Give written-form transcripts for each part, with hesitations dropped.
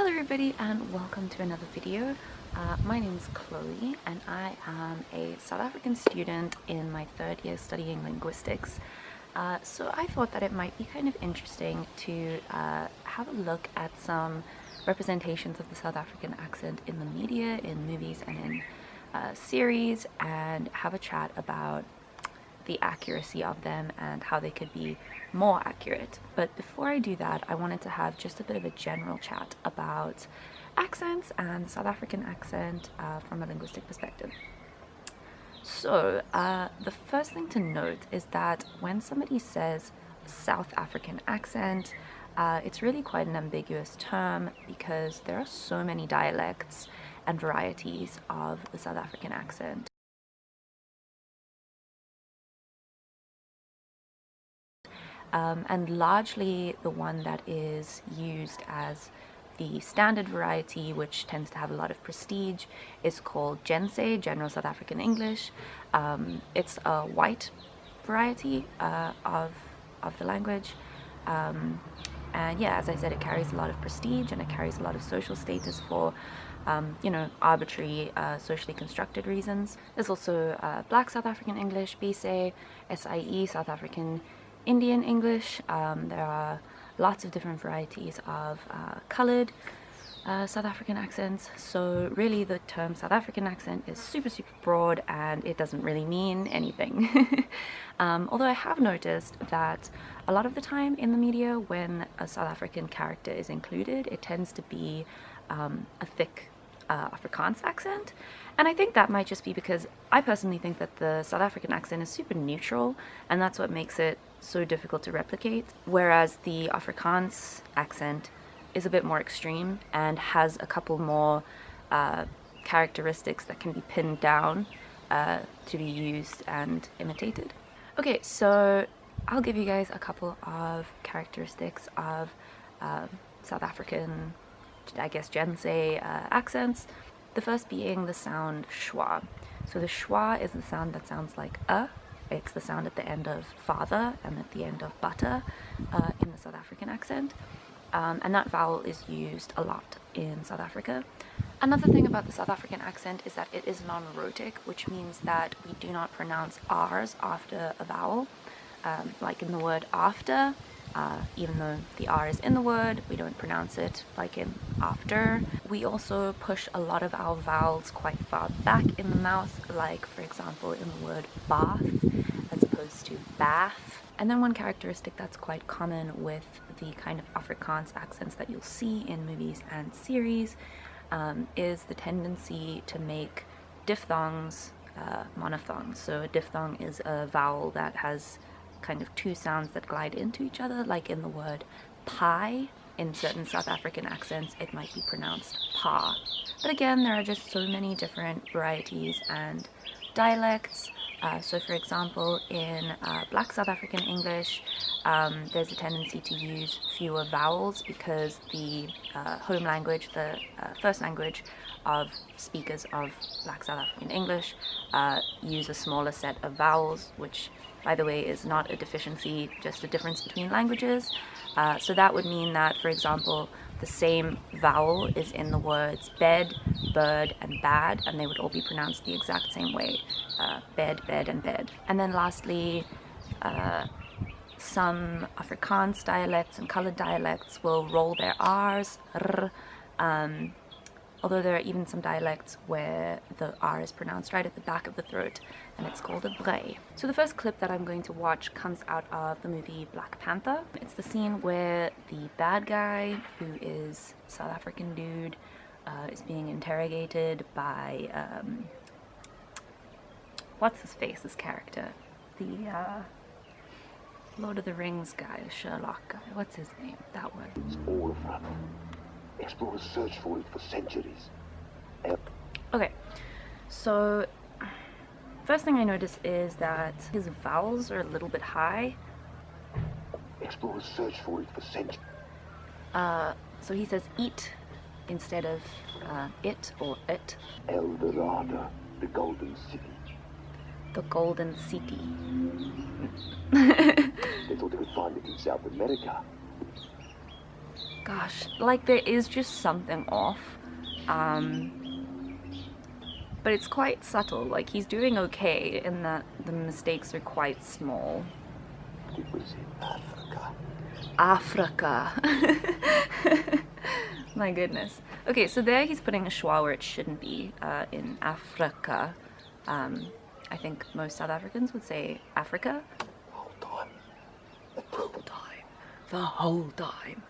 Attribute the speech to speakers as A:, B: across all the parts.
A: Hello everybody and welcome to another video. My name is Chloe and I am a South African student in my third year studying linguistics. So I thought that it might be kind of interesting to have a look at some representations of the South African accent in the media, in movies and in series, and have a chat about the accuracy of them and how they could be more accurate. But before I do that, I wanted to have just a bit of a general chat about accents and the South African accent from a linguistic perspective. So the first thing to note is that when somebody says South African accent, it's really quite an ambiguous term because there are so many dialects and varieties of the South African accent. And largely the one that is used as the standard variety, which tends to have a lot of prestige, is called Gense, General South African English. It's a white variety of the language. And yeah, as I said, it carries a lot of prestige and it carries a lot of social status for arbitrary socially constructed reasons. There's also Black South African English, BC, SIE, South African Indian English. There are lots of different varieties of colored South African accents. So really the term South African accent is super broad and it doesn't really mean anything. Although I have noticed that a lot of the time in the media when a South African character is included, it tends to be a thick Afrikaans accent. And I think that might just be because I personally think that the South African accent is super neutral and that's what makes it so difficult to replicate, whereas the Afrikaans accent is a bit more extreme and has a couple more characteristics that can be pinned down to be used and imitated. Okay, so I'll give you guys a couple of characteristics of South African, I guess, Gense accents. The first being the sound schwa. So the schwa is the sound that sounds like a. It's the sound at the end of father and at the end of butter in the South African accent. And that vowel is used a lot in South Africa. Another thing about the South African accent is that it is non-rhotic, which means that we do not pronounce R's after a vowel. Like in the word after, even though the R is in the word, we don't pronounce it like in after. We also push a lot of our vowels quite far back in the mouth, like for example in the word bath as opposed to bath. And then one characteristic that's quite common with the kind of Afrikaans accents that you'll see in movies and series is the tendency to make diphthongs monophthongs. So a diphthong is a vowel that has kind of two sounds that glide into each other, like in the word pie. In certain South African accents it might be pronounced pa. But again, there are just so many different varieties and dialects. So for example, in Black South African English, there's a tendency to use fewer vowels because the home language, the first language of speakers of Black South African English use a smaller set of vowels, which by the way is not a deficiency, just a difference between languages. So that would mean that, for example, the same vowel is in the words bed, bird, and bad, and they would all be pronounced the exact same way. Bed, bed, and bed. And then lastly, some Afrikaans dialects and colored dialects will roll their R's, r, although there are even some dialects where the R is pronounced right at the back of the throat, and it's called a brei. So the first clip that I'm going to watch comes out of the movie Black Panther. It's the scene where the bad guy, who is a South African dude, is being interrogated by, what's his face, this character? The Lord of the Rings guy, the Sherlock guy. What's his name? That one.
B: It's all of rubble. Explorers searched for it for centuries.
A: Okay, so first thing I notice is that his vowels are a little bit high.
B: Explorers searched for it for centuries.
A: So he says eat instead of it or it.
B: El Dorado, the Golden City.
A: The Golden City.
B: They thought they would find it in South America.
A: Gosh, like there is just something off. But it's quite subtle. Like he's doing okay in that the mistakes are quite small.
B: It was in
A: Africa.
B: Africa.
A: My goodness. Okay, so there he's putting a schwa where it shouldn't be, in Africa. I think most South Africans would say Africa.
B: The whole time. The whole
A: Time. The whole time.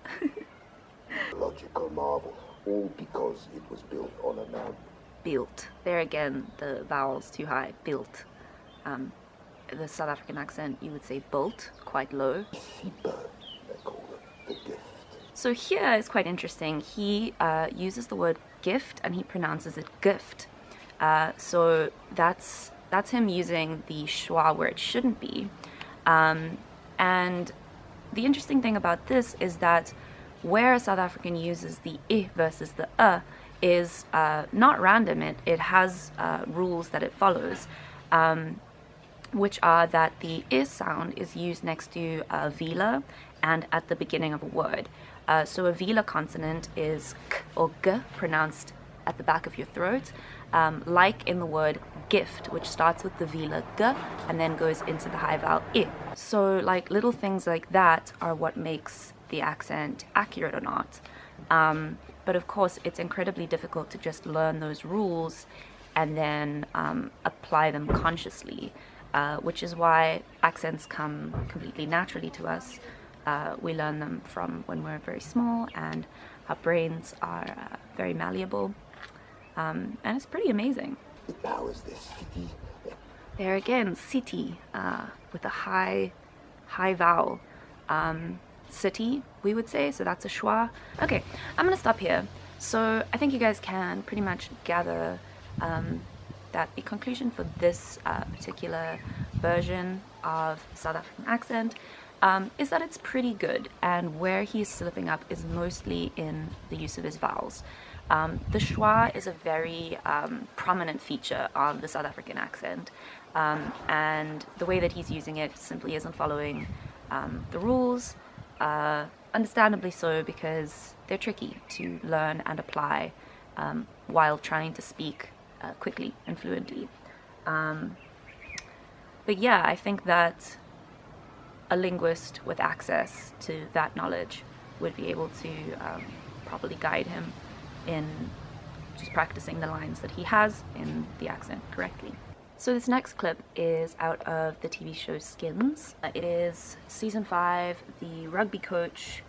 B: logical marvel, all because it was built on a mountain.
A: Built. There again, the vowel's too high. Built. The South African accent, you would say built, quite low.
B: Sipa, they call it, the gift.
A: So here is quite interesting. He uses the word gift and he pronounces it gift. So that's him using the schwa where it shouldn't be. And the interesting thing about this is that where a South African uses the I versus the is not random. It has rules that it follows, which are that the I sound is used next to a velar and at the beginning of a word. So a velar consonant is k or g pronounced at the back of your throat, like in the word gift, which starts with the velar g and then goes into the high vowel I. So like little things like that are what makes the accent accurate or not. But of course, it's incredibly difficult to just learn those rules and then apply them consciously, which is why accents come completely naturally to us. We learn them from when we're very small, and our brains are very malleable, and it's pretty amazing.
B: How is this city?
A: There again, city, with a high vowel. City, we would say, so that's a schwa. Okay, I'm gonna stop here. So I think you guys can pretty much gather that the conclusion for this particular version of South African accent is that it's pretty good, and where he's slipping up is mostly in the use of his vowels. The schwa is a very prominent feature of the South African accent, and the way that he's using it simply isn't following the rules. Understandably so, because they're tricky to learn and apply while trying to speak quickly and fluently. But yeah, I think that a linguist with access to that knowledge would be able to properly guide him in just practicing the lines that he has in the accent correctly. So this next clip is out of the TV show Skins. It is season 5, the rugby coach.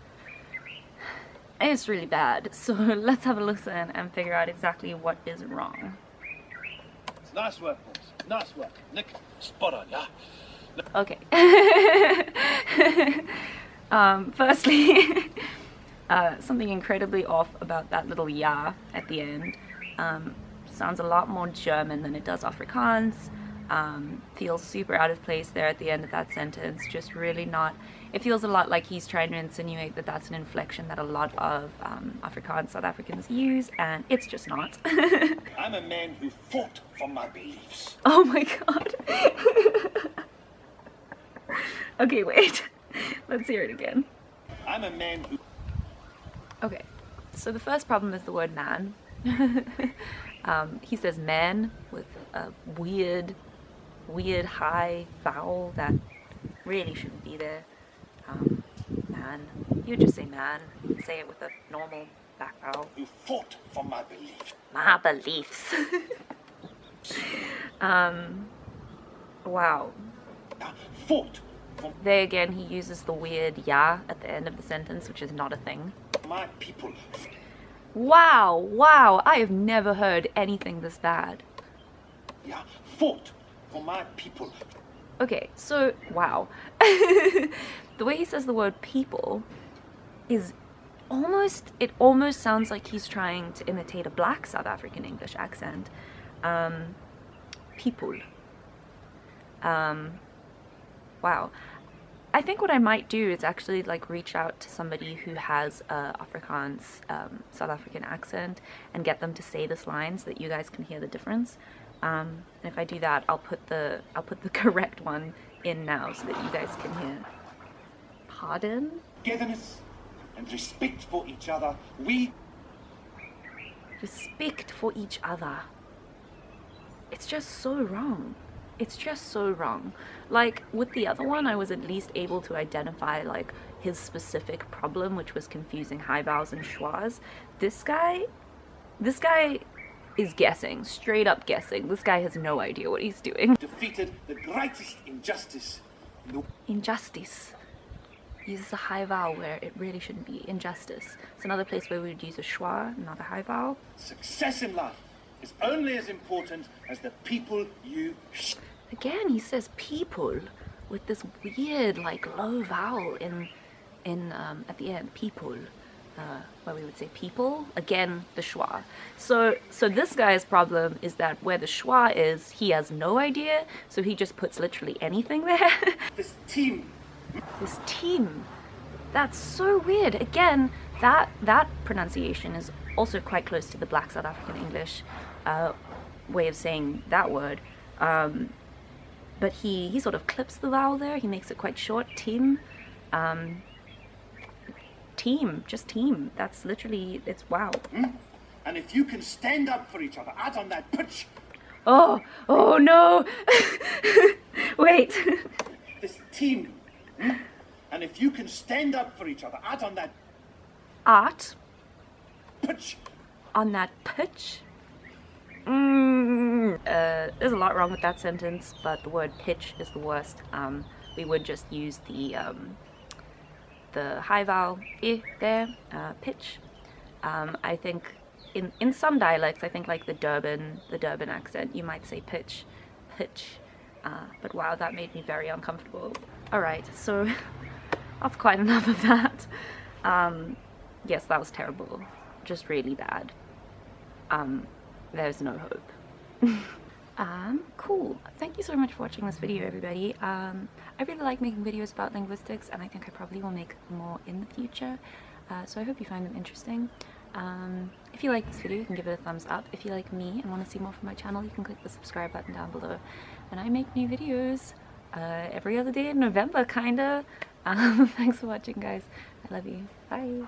A: And it's really bad, so let's have a listen and figure out exactly what is wrong.
C: It's nice work, boys. Nice work. Nick, spot on, yeah?
A: Okay. Firstly, something incredibly off about that little ja at the end. Sounds a lot more German than it does Afrikaans. Feels super out of place there at the end of that sentence. Just really not. It feels a lot like he's trying to insinuate that that's an inflection that a lot of Afrikaans South Africans use, and it's just not.
C: I'm a man who fought for my beliefs.
A: Oh my god. Okay, wait. Let's hear it again.
C: I'm a man who...
A: Okay, so the first problem is the word man. He says man with a weird high vowel that really shouldn't be there. Man. You would just say man. You'd say it with a normal back vowel.
C: who fought for my beliefs.
A: My beliefs. Wow.
C: I fought for
A: There again, he uses the weird ya at the end of the sentence, which is not a thing.
C: my people.
A: Wow, I have never heard anything this bad.
C: Yeah, fought for my people.
A: Okay, so, wow. The way he says the word people is it almost sounds like he's trying to imitate a black South African English accent. People. Wow. I think what I might do is actually like reach out to somebody who has a Afrikaans South African accent and get them to say this line so that you guys can hear the difference. And if I do that, I'll put the correct one in now so that you guys can hear. Pardon?
C: Togetherness, and respect for each other, we...
A: Respect for each other. It's just so wrong. It's just so wrong. Like, with the other one, I was at least able to identify, like, his specific problem, which was confusing high vowels and schwas. This guy is guessing, straight up guessing. This guy has no idea what he's doing.
C: defeated the greatest injustice in the...
A: Injustice. Uses a high vowel where it really shouldn't be. Injustice. It's another place where we would use a schwa, not a high vowel.
C: Success in life is only as important as the people you...
A: Again, he says people with this weird, like, low vowel in at the end. People. Where we would say people. Again, the schwa. So this guy's problem is that where the schwa is, he has no idea, so he just puts literally anything there.
C: This team.
A: This team. That's so weird. Again, that pronunciation is also quite close to the Black South African English way of saying that word. But he sort of clips the vowel there. He makes it quite short. Team. Team. Just team. That's literally, it's wow.
C: And if you can stand up for each other out on that pitch...
A: Oh no! Wait.
C: This team. And if you can stand up for each other out on that...
A: Art.
C: pitch...
A: On that pitch? There's a lot wrong with that sentence, but the word pitch is the worst. We would just use the high vowel I there, pitch. I think in some dialects, I think like the Durban accent, you might say pitch. But wow, that made me very uncomfortable. Alright, so that's quite enough of that. Yes, that was terrible. Just really bad. There's no hope. Cool. Thank you so much for watching this video, everybody. I really like making videos about linguistics, and I think I probably will make more in the future. So I hope you find them interesting. If you like this video, you can give it a thumbs up. If you like me and want to see more from my channel, you can click the subscribe button down below. And I make new videos every other day in November, kinda. Thanks for watching, guys. I love you. Bye.